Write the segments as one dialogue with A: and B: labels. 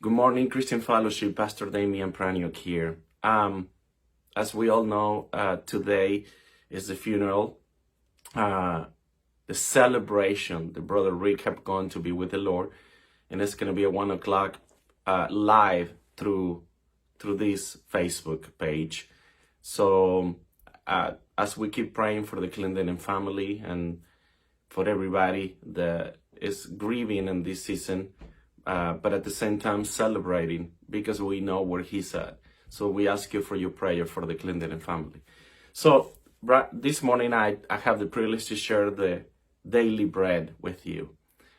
A: Good morning, Christian Fellowship. Pastor Damian Praniuk here. As we all know, today is the funeral, the celebration. The brother Rick have gone to be with the Lord, and it's going to be at 1 o'clock live through this Facebook page. So as we keep praying for the Clinton family and for everybody that is grieving in this season, but at the same time celebrating because we know where he's at. So we ask you for your prayer for the Clinton family. So this morning I have the privilege to share the daily bread with you.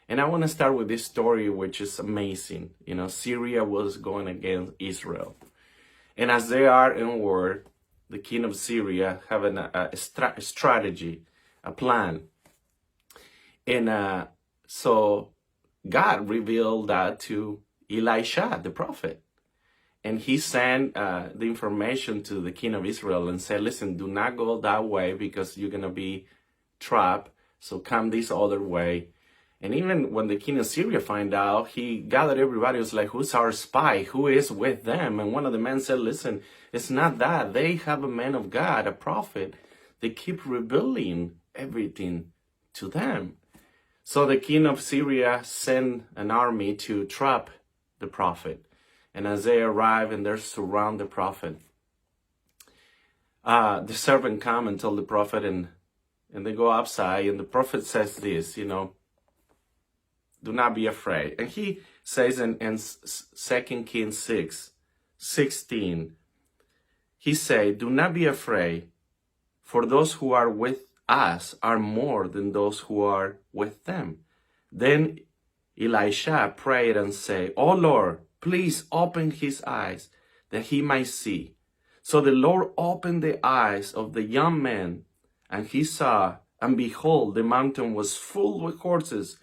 A: And I want to start with this story, which is amazing. You know, Syria was going against Israel. And as they are in war, the king of Syria having a strategy, a plan. And so God revealed that to Elisha, the prophet. And he sent the information to the king of Israel and said, listen, do not go that way because you're going to be trapped. So come this other way. And even when the king of Syria find out, he gathered everybody. He was like, who's our spy? Who is with them? And one of the men said, listen, it's not that. They have a man of God, a prophet. They keep revealing everything to them. So the king of Syria sent an army to trap the prophet. And as they arrive and they surround the prophet, the servant come and tell the prophet, and they go outside, and the prophet says this, you know, do not be afraid. And he says in 2 Kings 6:16, he said, do not be afraid, for those who are with us are more than those who are with them. Then Elisha prayed and said, oh Lord, please open his eyes that he might see. So the Lord opened the eyes of the young man, and he saw, and behold, the mountain was full with horses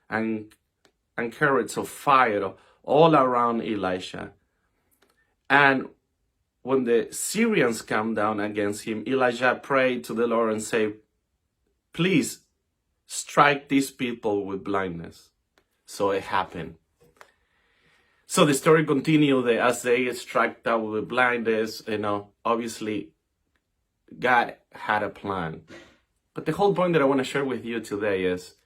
A: and chariots of fire all around Elisha. And when the Syrians come down against him, Elijah prayed to the Lord and said, please strike these people with blindness. So it happened. So the story continued as they struck down with blindness. You know, obviously God had a plan. But the whole point that I want to share with you today is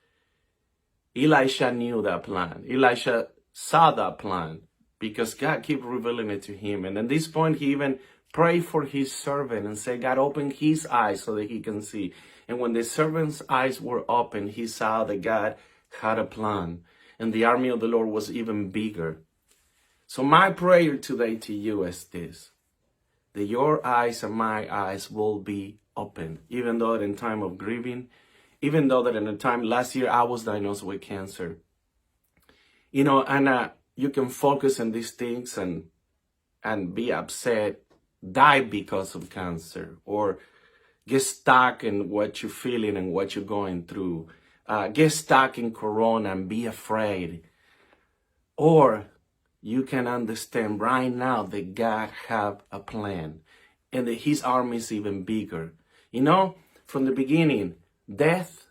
A: Elisha knew that plan. Elisha saw that plan because God kept revealing it to him. And at this point, he even prayed for his servant and said, God, open his eyes so that he can see. And when the servant's eyes were open, he saw that God had a plan. And the army of the Lord was even bigger. So my prayer today to you is this, that your eyes and my eyes will be open, even though in time of grieving, even though that in the time last year I was diagnosed with cancer. You know, and you can focus on these things and be upset, die because of cancer, or get stuck in what you're feeling and what you're going through. Get stuck in Corona and be afraid. Or you can understand right now that God have a plan and that his army is even bigger. You know, from the beginning, death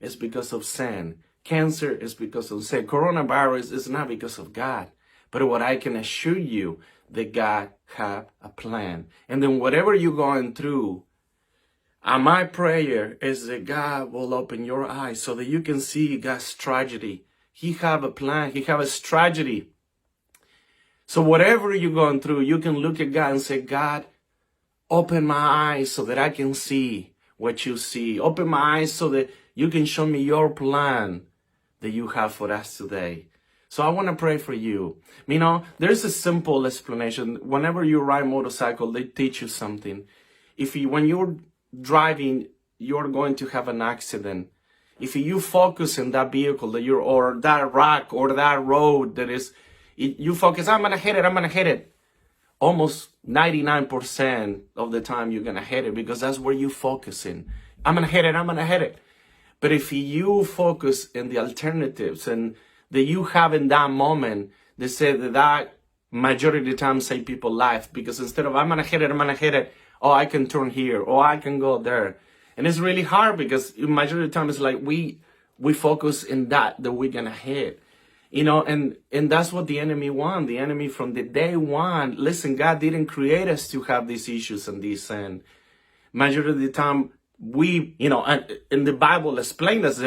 A: is because of sin. Cancer is because of sin. Coronavirus is not because of God. But what I can assure you, that God have a plan. And then whatever you're going through, my prayer is that God will open your eyes so that you can see God's tragedy. He have a plan. He have a strategy. So whatever you're going through, you can look at God and say, God, open my eyes so that I can see what you see. Open my eyes so that you can show me your plan that you have for us today. So I want to pray for you. You know, there's a simple explanation. Whenever you ride motorcycle, they teach you something. When you're driving, you're going to have an accident. If you focus in that vehicle that or that rock or that road you focus, I'm going to hit it. Almost 99% of the time you're going to hit it because that's where you're focusing. I'm going to hit it. But if you focus in the alternatives and that you have in that moment, they say that majority of the time save people's life because instead of I'm going to hit it, oh, I can turn here, or I can go there. And it's really hard because majority of the time it's like we focus in that we're going to hit. And that's what the enemy want. The enemy from the day one, listen, God didn't create us to have these issues and this sin. Majority of the time, and the Bible explains us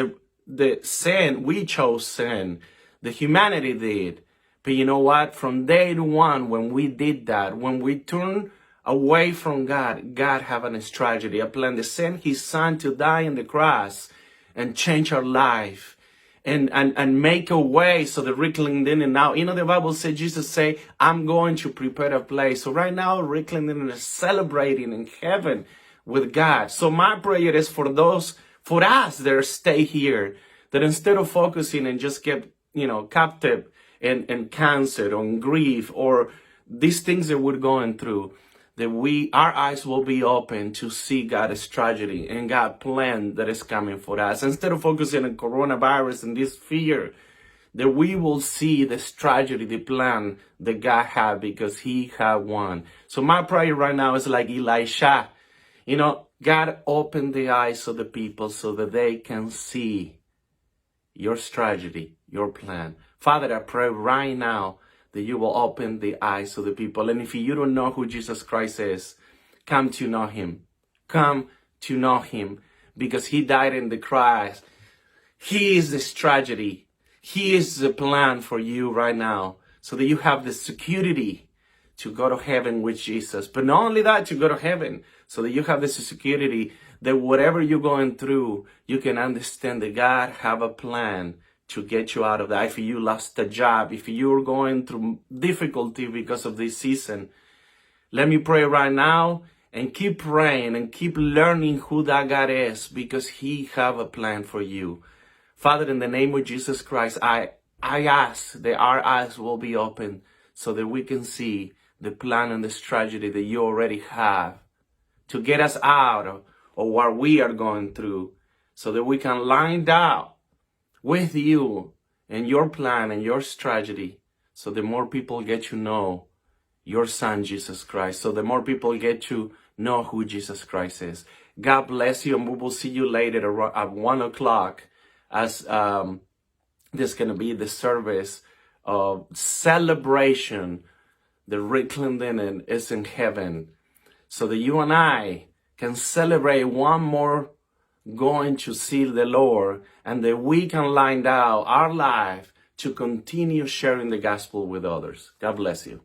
A: the sin, we chose sin. The humanity did. But you know what? From day one, when we did that, when we turned away from God, God have a strategy, a plan to send his son to die on the cross and change our life and make a way so that Rick Linden and now, the Bible said, Jesus say, I'm going to prepare a place. So right now, Rick Linden is celebrating in heaven with God. So my prayer is for us that stay here, that instead of focusing and just get, captive and cancer or grief or these things that we're going through, that our eyes will be open to see God's tragedy and God's plan that is coming for us. Instead of focusing on coronavirus and this fear, that we will see this tragedy, the plan that God had, because he had one. So my prayer right now is like Elisha. God opened the eyes of the people so that they can see your strategy, your plan. Father, I pray right now that you will open the eyes of the people. And if you don't know who Jesus Christ is, come to know him. Come to know him, because he died in the cross. He is the strategy. He is the plan for you right now, so that you have the security to go to heaven with Jesus. But not only that, to go to heaven, so that you have this security that whatever you're going through, you can understand that God have a plan to get you out of that. If you lost a job, if you're going through difficulty because of this season, let me pray right now and keep praying and keep learning who that God is, because he have a plan for you. Father, in the name of Jesus Christ, I ask that our eyes will be open so that we can see the plan and the strategy that you already have to get us out of what we are going through, so that we can line up with you and your plan and your strategy, so the more people get to know your son, Jesus Christ, so the more people get to know who Jesus Christ is. God bless you, and we will see you later at 1 o'clock as there's going to be the service of celebration that Rick Linden is in heaven, so that you and I can celebrate one more going to see the Lord, and that we can line out our life to continue sharing the gospel with others. God bless you.